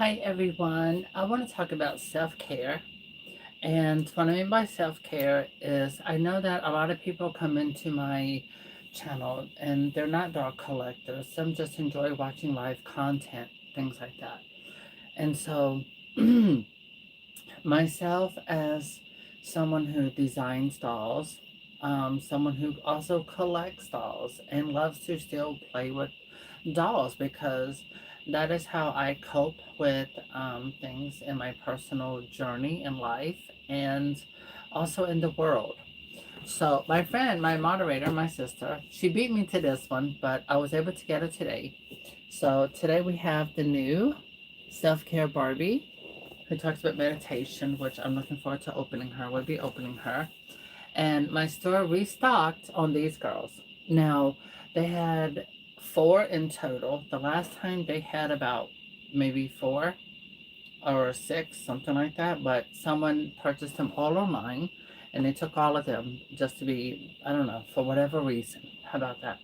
Hi everyone. I want to talk about self-care. And what I mean by self-care is I know that a lot of people come into my channel and they're not dog collectors. Some just enjoy watching live content, things like that. And so myself as someone who designs dolls, someone who also collects dolls and loves to still play with dolls because that is how I cope with things in my personal journey in life and also in the world. So my friend, my moderator, my sister, she beat me to this one, but I was able to get it today. So today we have the new self-care Barbie who talks about meditation, which I'm looking forward to opening her. We'll be opening her. And my store restocked on these girls. Now, they had four in total. The last time they had about maybe four or six, something like that. But someone purchased them all online and they took all of them just to be, I don't know, for whatever reason. How about that?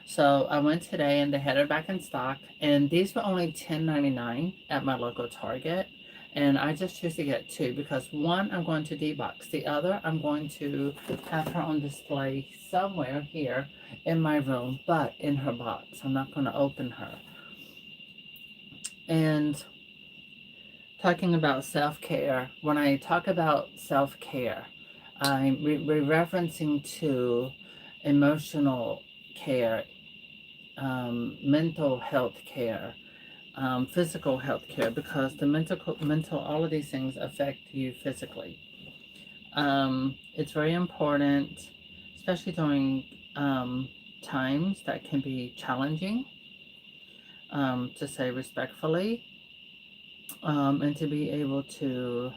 So I went today and they had it back in stock, and these were only $10.99 at my local Target. And I just choose to get two because one I'm going to debox, the other I'm going to have her on display somewhere here in my room, but in her box. I'm not going to open her. And talking about self-care, when I talk about self-care, I'm referencing to emotional care, mental health care, physical health care, because the mental, all of these things affect you physically. It's very important, especially during times that can be challenging, to say respectfully, and to be able to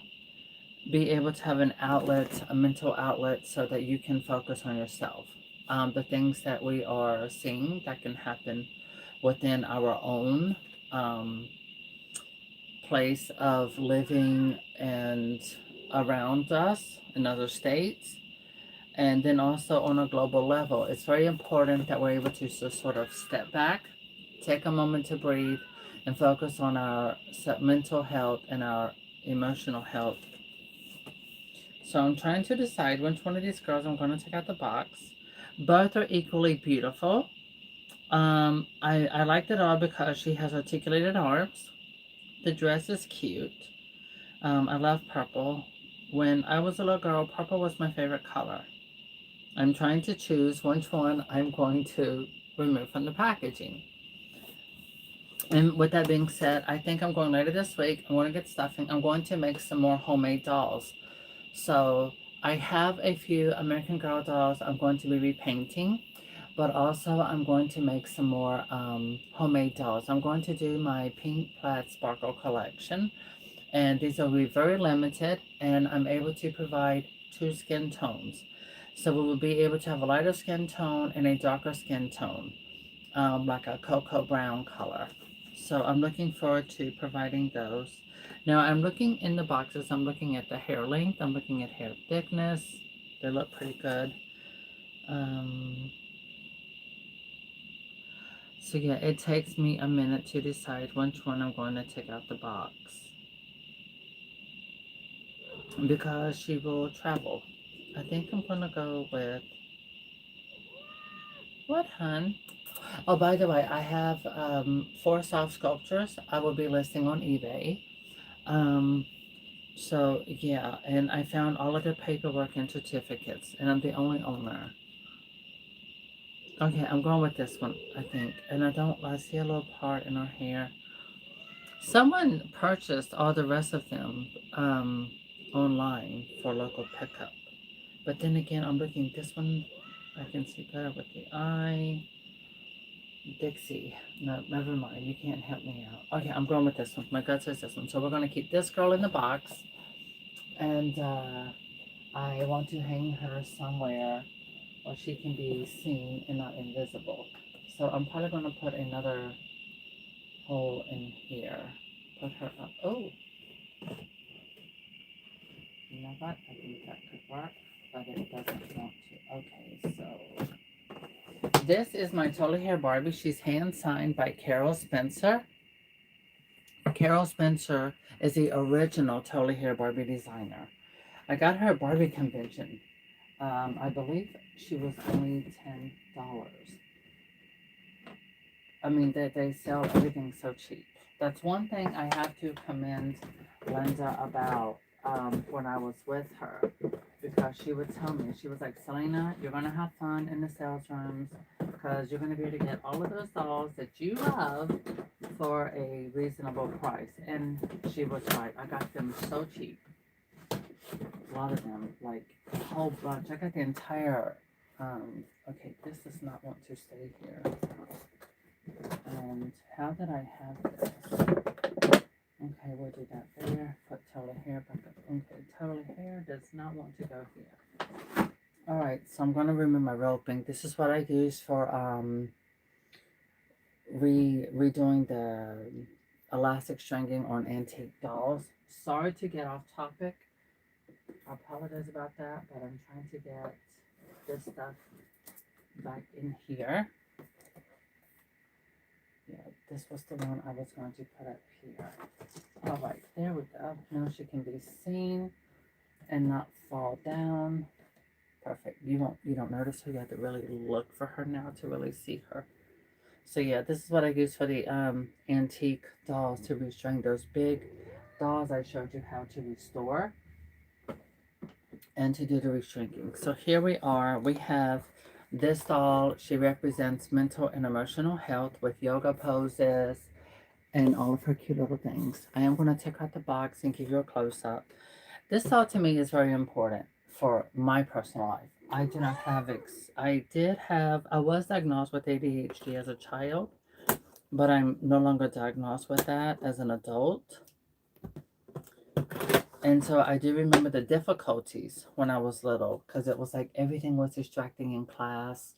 have an outlet, a mental outlet, so that you can focus on yourself. The things that we are seeing that can happen within our own um, place of living and around us in other states, and then also on a global level. It's very important that we're able to just sort of step back, take a moment to breathe, and focus on our mental health and our emotional health. So I'm trying to decide which one of these girls I'm going to take out the box. Both are equally beautiful. I liked it all because she has articulated arms. The dress is cute. I love purple. When I was a little girl, purple was my favorite color. I'm trying to choose which one I'm going to remove from the packaging. And with that being said, I think I'm going later this week. I'm going to get stuffing. I'm going to make some more homemade dolls. So I have a few American Girl dolls I'm going to be repainting, but also I'm going to make some more homemade dolls. I'm going to do my pink plaid sparkle collection, and these will be very limited, and I'm able to provide two skin tones. So we will be able to have a lighter skin tone and a darker skin tone, like a cocoa brown color. So I'm looking forward to providing those. Now I'm looking in the boxes, I'm looking at the hair length, I'm looking at hair thickness. They look pretty good. Um, so yeah, it takes me a minute to decide which one I'm going to take out the box because she will travel. I think I'm going to go with, what, hun? Oh, by the way, I have four soft sculptures I will be listing on eBay. Um, so, yeah, and I found all of their paperwork and certificates, and I'm the only owner. Okay, I'm going with this one, I think. And I see a little part in her hair. Someone purchased all the rest of them online for local pickup. But then again, I'm looking, this one I can see better with the eye. Dixie. No, never mind. You can't help me out. Okay, I'm going with this one. My gut says this one. So we're going to keep this girl in the box. And I want to hang her somewhere where she can be seen and not invisible. So I'm probably going to put another hole in here. Put her up. Oh, you know what? I think that could work, but it doesn't want to. Okay, so this is my Totally Hair Barbie. She's hand signed by Carol Spencer. Carol Spencer is the original Totally Hair Barbie designer. I got her at Barbie convention. I believe she was only $10. I mean, they sell everything so cheap. That's one thing I have to commend Linda about when I was with her, because she would tell me, she was like, Selena, you're going to have fun in the sales rooms because you're going to be able to get all of those dolls that you love for a reasonable price. And she was right. I got them so cheap. A lot of them, like a whole bunch. I got the entire, okay, this does not want to stay here. And how did I have this? Okay, we'll do that there. Put Totally Hair back up. Okay, Totally Hair does not want to go here. Alright, so I'm going to remove my roping. This is what I use for redoing the elastic stringing on antique dolls. Sorry to get off topic. I apologize about that, but I'm trying to get this stuff back in here. Yeah, this was the one I was going to put up here. All right, there we go. Now she can be seen and not fall down. Perfect. You don't notice her. You have to really look for her now to really see her. So yeah, this is what I use for the antique dolls to restring those big dolls I showed you how to restore and to do the reshrinking. So here we are. We have this doll. She represents mental and emotional health with yoga poses and all of her cute little things. I am going to take out the box and give you a close-up. This doll to me is very important for my personal life. I do not have, I was diagnosed with ADHD as a child, but I'm no longer diagnosed with that as an adult. And so I do remember the difficulties when I was little, because it was like everything was distracting in class.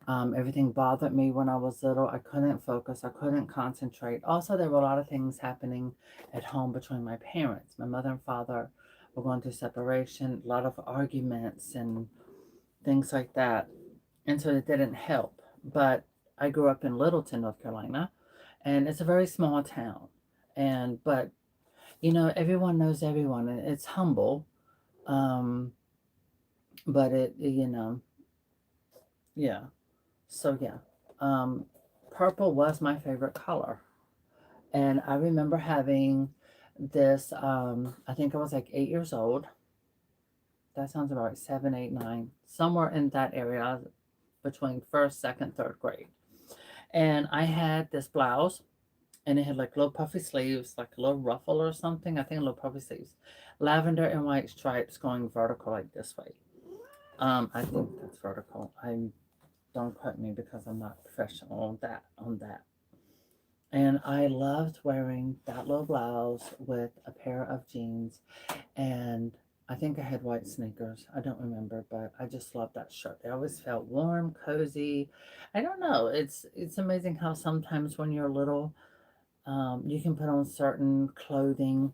Everything bothered me when I was little. I couldn't focus. I couldn't concentrate. Also, there were a lot of things happening at home between my parents. My mother and father were going through separation, a lot of arguments and things like that. And so it didn't help. But I grew up in Littleton, North Carolina, and it's a very small town. But everyone knows everyone, and it's humble. Um, but yeah. So yeah, purple was my favorite color, and I remember having this. I think I was like 8 years old. That sounds about right. 7, 8, 9, somewhere in that area, between first, second, third grade. And I had this blouse, and it had like little puffy sleeves, like a little ruffle or something. I think little puffy sleeves, lavender and white stripes going vertical like this way. I think that's vertical. Don't quote me because I'm not professional on that. And I loved wearing that little blouse with a pair of jeans, and I think I had white sneakers. I don't remember, but I just loved that shirt. It always felt warm, cozy. I don't know. It's amazing how sometimes when you're little, you can put on certain clothing,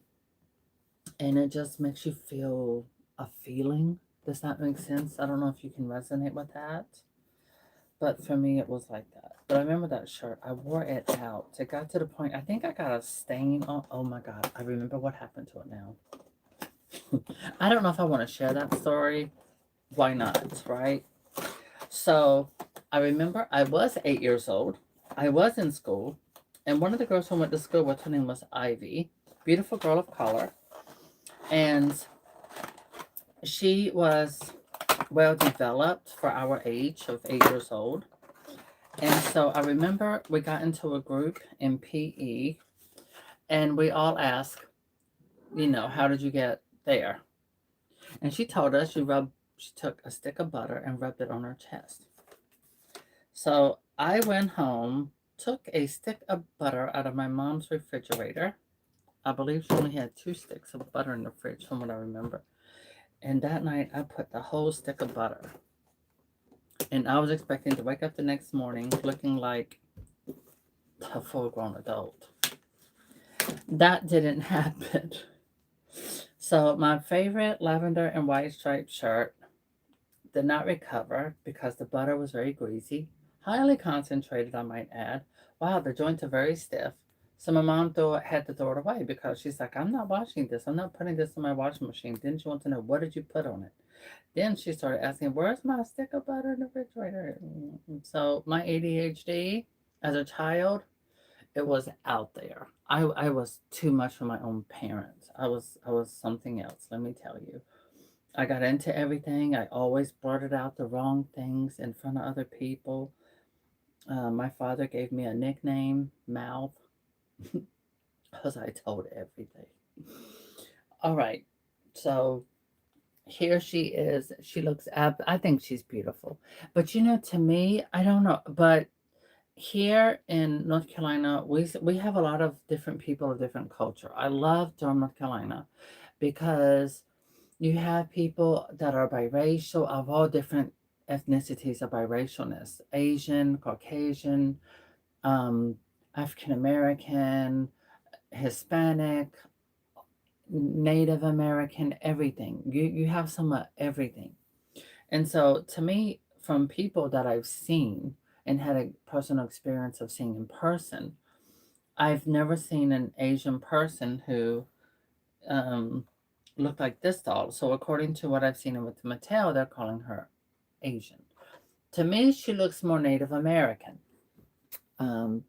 and it just makes you feel a feeling. Does that make sense? I don't know if you can resonate with that. But for me, it was like that. But I remember that shirt. I wore it out. It got to the point, I think I got a stain on. Oh my God. I remember what happened to it now. I don't know if I want to share that story. Why not, right? So I remember I was 8 years old. I was in school. And one of the girls who went to school with, her name was Ivy. Beautiful girl of color. And she was well developed for our age of 8 years old. And so I remember we got into a group in PE, and we all asked, how did you get there? And she told us she took a stick of butter and rubbed it on her chest. So I went home, took a stick of butter out of my mom's refrigerator. I believe she only had 2 sticks of butter in the fridge from what I remember. And that night I put the whole stick of butter. And I was expecting to wake up the next morning looking like a full-grown adult. That didn't happen. So my favorite lavender and white striped shirt did not recover because the butter was very greasy. Highly concentrated, I might add. Wow, the joints are very stiff. So my mom had to throw it away because she's like, I'm not washing this. I'm not putting this in my washing machine. Then she wants to know, what did you put on it? Then she started asking, where's my stick of butter in the refrigerator? So my ADHD as a child, it was out there. I was too much for my own parents. I was something else, let me tell you. I got into everything. I always blurted out the wrong things in front of other people. My father gave me a nickname, Mouth, because I told everything. All right, so here she is. She looks I think she's beautiful. But to me, I don't know. But here in North Carolina, we have a lot of different people of different culture. I love Durham, North Carolina, because you have people that are biracial of all different ethnicities of biracialness: Asian, Caucasian, um, African American, Hispanic, Native American, everything. You have some of everything. And so to me, from people that I've seen and had a personal experience of seeing in person, I've never seen an Asian person who um, looked like this doll. So according to what I've seen with Mattel, they're calling her Asian. To me, she looks more Native American.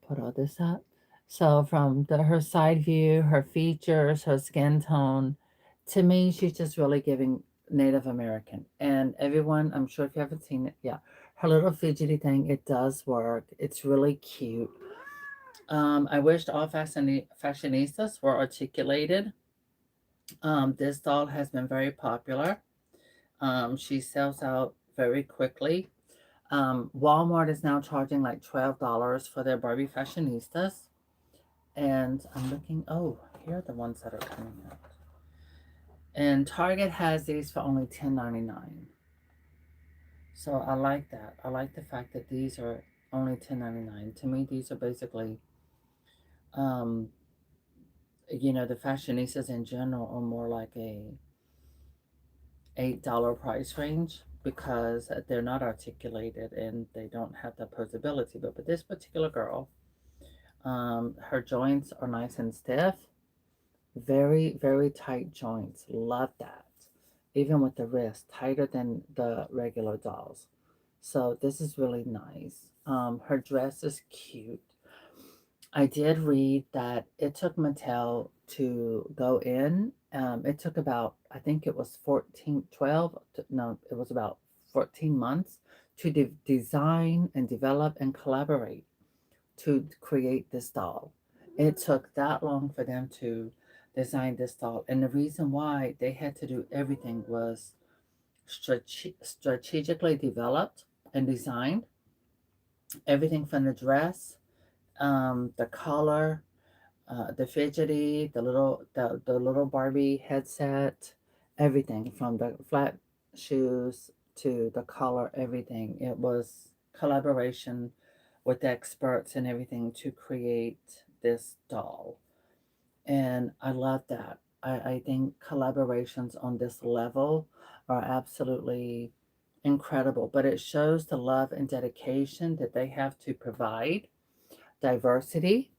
Put all this up. So from her side view, her features, her skin tone, to me, she's just really giving Native American. And everyone, I'm sure if you haven't seen it, yeah, her little fidgety thing, it does work. It's really cute. I wished all fashionistas were articulated. This doll has been very popular. She sells out very quickly. Walmart is now charging like $12 for their Barbie fashionistas. And I'm looking, oh, here are the ones that are coming out. And Target has these for only $10.99. So I like that. I like the fact that these are only $10.99. To me, these are basically, um, the fashionistas in general are more like a $8 price range because they're not articulated and they don't have the posability. But this particular girl, her joints are nice and stiff. Very, very tight joints. Love that. Even with the wrist, tighter than the regular dolls. So this is really nice. Her dress is cute. I did read that it took Mattel to go in. It took about, I think it was 14, 12. No, it was about 14 months to design and develop and collaborate to create this doll. It took that long for them to design this doll. And the reason why they had to do everything was strategically developed and designed. Everything from the dress, the color, the fidgety, the little Barbie headset, everything from the flat shoes to the collar, everything. It was collaboration with experts and everything to create this doll. And I love that. I think collaborations on this level are absolutely incredible, but it shows the love and dedication that they have to provide diversity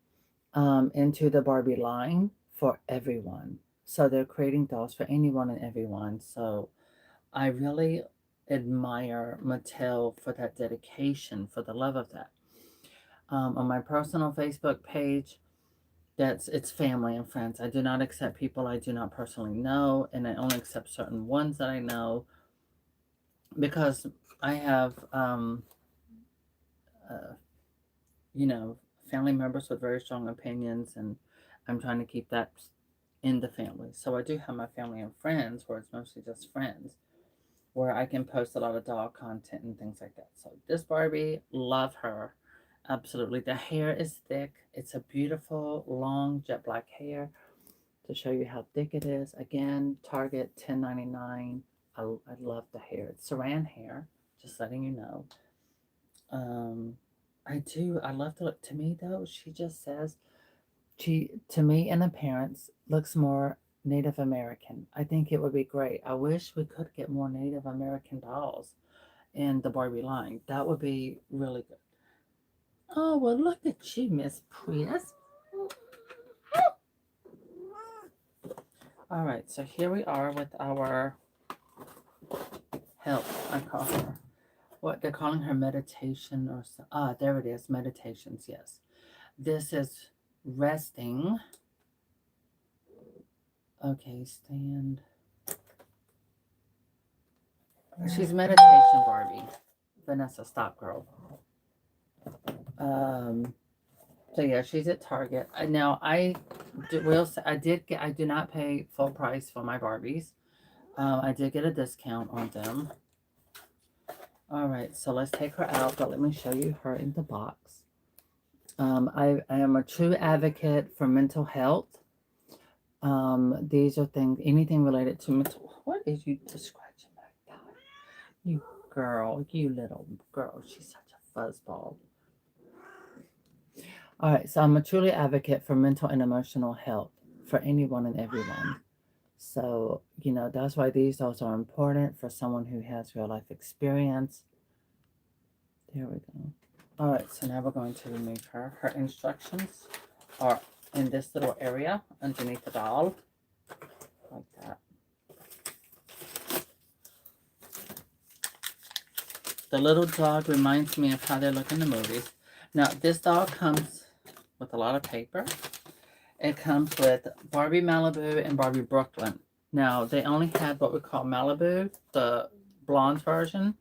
into the Barbie line for everyone. So they're creating dolls for anyone and everyone. So I really admire Mattel for that dedication, for the love of that. On my personal Facebook page, it's family and friends. I do not accept people I do not personally know, and I only accept certain ones that I know because I have, uh, you know, family members with very strong opinions, and I'm trying to keep that in the family. So I do have my family and friends where it's mostly just friends, where I can post a lot of dog content and things like that. So this Barbie, love her. Absolutely. The hair is thick. It's a beautiful, long, jet black hair to show you how thick it is. Again, Target $10.99. I love the hair. It's saran hair, just letting you know. Um, I do. I love the look. To me, though, she just says, to me and the parents, looks more Native American. I think it would be great. I wish we could get more Native American dolls in the Barbie line. That would be really good. Oh, well, look at you, Miss Prius. All right, so here we are with our health, I call her. What they're calling her meditation or so. Ah, there it is, meditations, yes. This is resting. Okay, stand. She's meditation Barbie. Vanessa, stop, girl. Um, so yeah, she's at Target. Now I do not pay full price for my Barbies. I did get a discount on them. All right, so let's take her out, but let me show you her in the box. I am a true advocate for mental health. These are things, anything related to mental. What is you just scratching my thigh? You girl, you little girl. She's such a fuzzball. All right, so I'm a truly advocate for mental and emotional health for anyone and everyone. So, that's why these also are important for someone who has real life experience. There we go. All right, so now we're going to remove her. Her instructions are in this little area underneath the doll, like that. The little dog reminds me of how they look in the movies. Now, this doll comes with a lot of paper. It comes with Barbie Malibu and Barbie Brooklyn. Now, they only had what we call Malibu, the blonde version,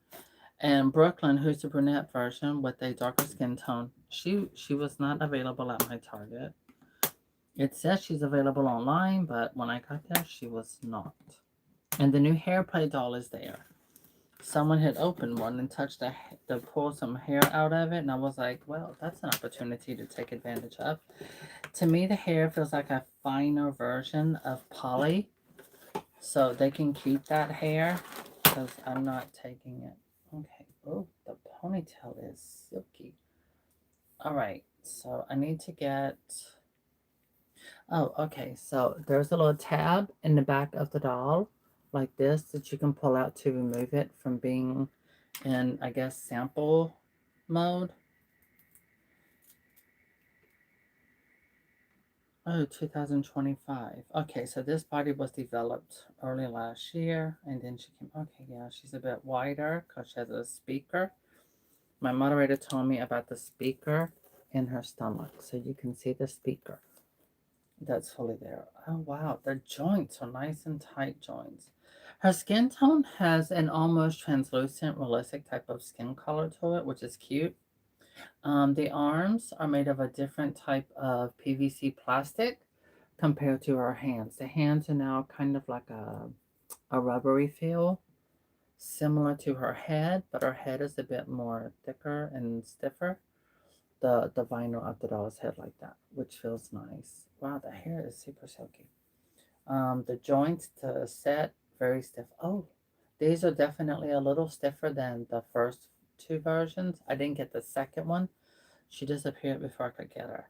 and Brooklyn, who's the brunette version with a darker skin tone. She was not available at my Target. It says she's available online, but when I got there, she was not. And the new hair play doll is there. Someone had opened one and touched to pull some hair out of it, and I was like, well, that's an opportunity to take advantage of. To me, the hair feels like a finer version of poly, so they can keep that hair because I'm not taking it. Okay. Oh, the ponytail is silky. All right. So I need to get. Oh, okay. So there's a little tab in the back of the doll, like this, that you can pull out to remove it from being in, I guess, sample mode. Oh, 2025. Okay, so this body was developed early last year, and then she came. Okay, yeah, she's a bit wider because she has a speaker. My moderator told me about the speaker in her stomach, so you can see the speaker. That's fully there. Oh, wow, the joints are nice and tight joints. Her skin tone has an almost translucent, realistic type of skin color to it, which is cute. The arms are made of a different type of PVC plastic compared to her hands. The hands are now kind of like a rubbery feel, similar to her head, but her head is a bit more thicker and stiffer. The vinyl of the doll's head like that, which feels nice. Wow, the hair is super silky. The joints to set, very stiff. Oh, these are definitely a little stiffer than the first two versions. I didn't get the second one. She disappeared before I could get her.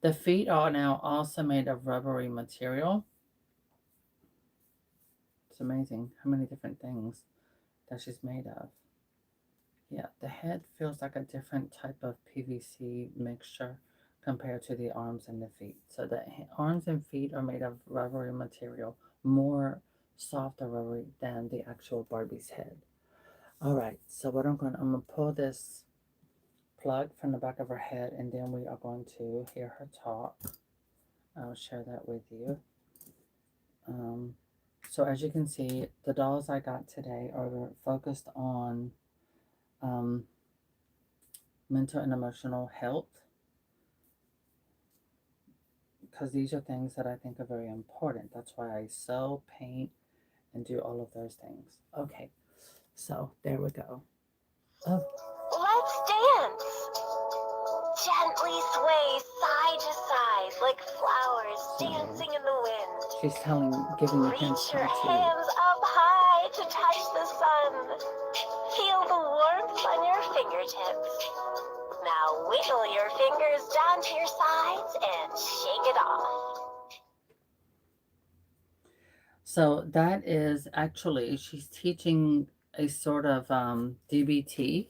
The feet are now also made of rubbery material. It's amazing how many different things that she's made of. Yeah, the head feels like a different type of PVC mixture compared to the arms and the feet. So the arms and feet are made of rubbery material, more softer rubbery than the actual Barbie's head. All right, so what I'm gonna pull this plug from the back of her head, and then we are going to hear her talk. I'll share that with you. So as you can see, the dolls I got today are focused on mental and emotional health, because these are things that I think are very important. That's why I sew, paint, and do all of those things. Okay, so there we go. Oh. Let's dance. Gently sway side to side like flowers dancing in the wind. She's giving you hints. Reach your hands up high to touch the sun. Feel the warmth on your fingertips. Now wiggle your fingers down to your sides and shake it off. So that is actually, she's teaching a sort of DBT.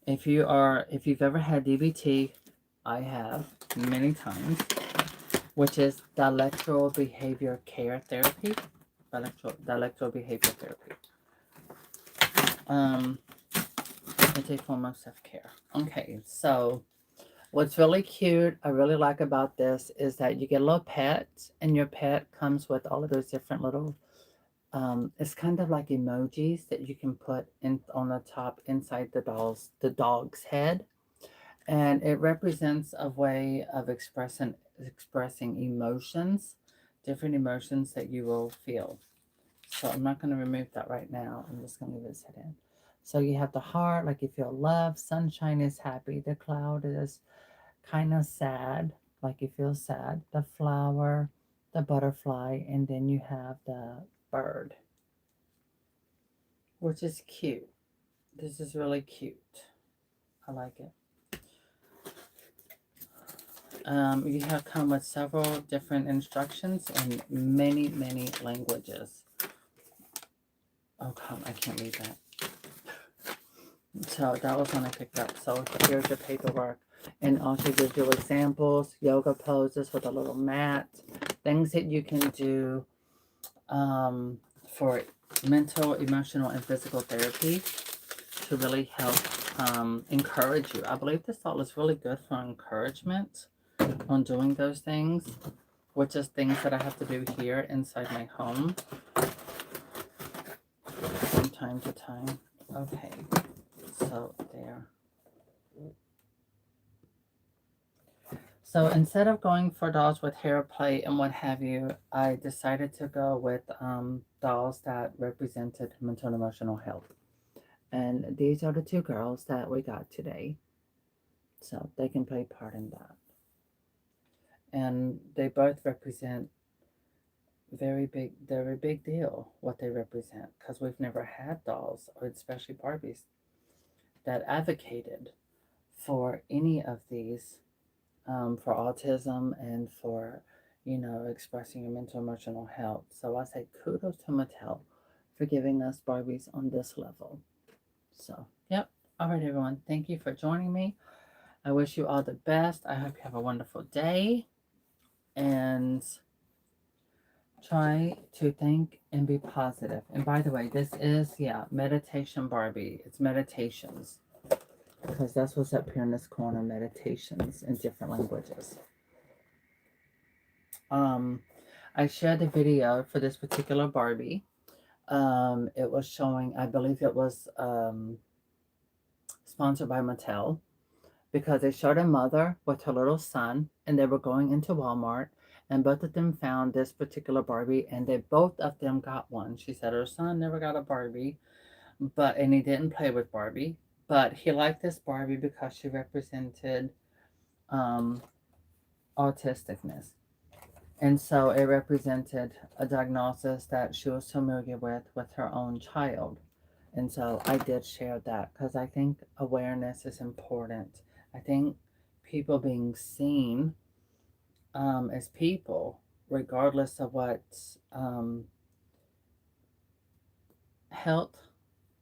If you've ever had DBT, I have many times. which is dialectical behavior care therapy. Dialectical behavior therapy. Um, it's a form of self care. Okay, so what's really cute, I really like about this is that you get a little pet, and your pet comes with all of those different little. It's kind of like emojis that you can put in on the top inside the dog's head, and it represents a way of expressing emotions, different emotions that you will feel. So I'm not going to remove that right now. I'm just going to leave it sit in. So you have the heart, like you feel love. Sunshine is happy. The cloud is kind of sad, like you feel sad. The flower, the butterfly, and then you have the bird, which is cute. This is really cute. I like it. You have come with several different instructions in many, many languages. Oh, come, I can't read that. So that was when I picked up. So here's your paperwork. And also gives you examples, yoga poses with a little mat, things that you can do for mental, emotional, and physical therapy to really help encourage you. I believe this all is really good for encouragement on doing those things, which is things that I have to do here inside my home from time to time. Okay, so there. So instead of going for dolls with hair play and what have you, I decided to go with dolls that represented mental and emotional health. And these are the two girls that we got today. So they can play part in that. And they both represent they're a big deal what they represent because we've never had dolls, or especially Barbies, that advocated for any of these for autism and for, expressing your mental emotional health. So I say kudos to Mattel for giving us Barbies on this level. So, yep. All right, everyone. Thank you for joining me. I wish you all the best. I hope you have a wonderful day. And try to think and be positive. And by the way, this is, meditation Barbie. It's meditations. Because that's what's up here in this corner, meditations in different languages. Um, I shared the video for this particular Barbie. It was showing, I believe it was sponsored by Mattel, because they showed a mother with her little son, and they were going into Walmart, and both of them found this particular Barbie, and they both of them got one. She said her son never got a Barbie, and he didn't play with Barbie, but he liked this Barbie because she represented um, autisticness. And so it represented a diagnosis that she was familiar with her own child. And so I did share that because I think awareness is important. I think people being seen as people, regardless of what health,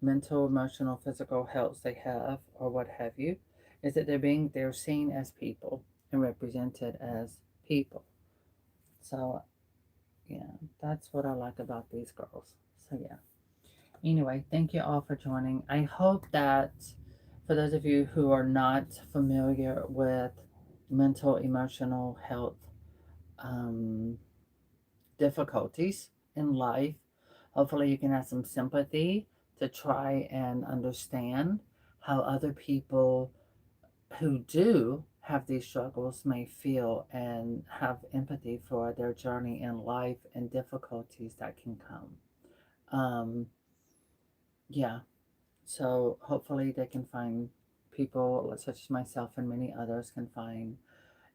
mental, emotional, physical health they have, or what have you, is that they're seen as people and represented as people. So yeah, that's what I like about these girls. So yeah. Anyway, thank you all for joining. I hope that for those of you who are not familiar with mental, emotional health um, difficulties in life, hopefully you can have some sympathy to try and understand how other people who do have these struggles may feel, and have empathy for their journey in life and difficulties that can come. Um, yeah, so hopefully they can find, people such as myself and many others can find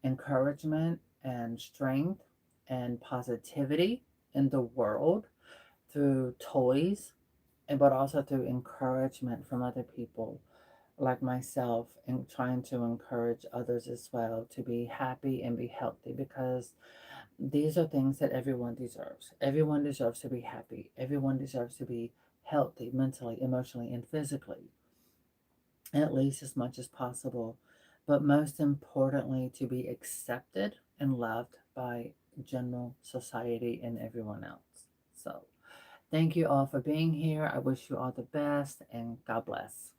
encouragement and strength and positivity in the world through toys, and but also through encouragement from other people like myself, and trying to encourage others as well to be happy and be healthy, because these are things that everyone deserves. Everyone deserves to be happy. Everyone deserves to be healthy mentally, emotionally, and physically, at least as much as possible. But most importantly, to be accepted and loved by general society and everyone else. So, thank you all for being here. I wish you all the best and God bless.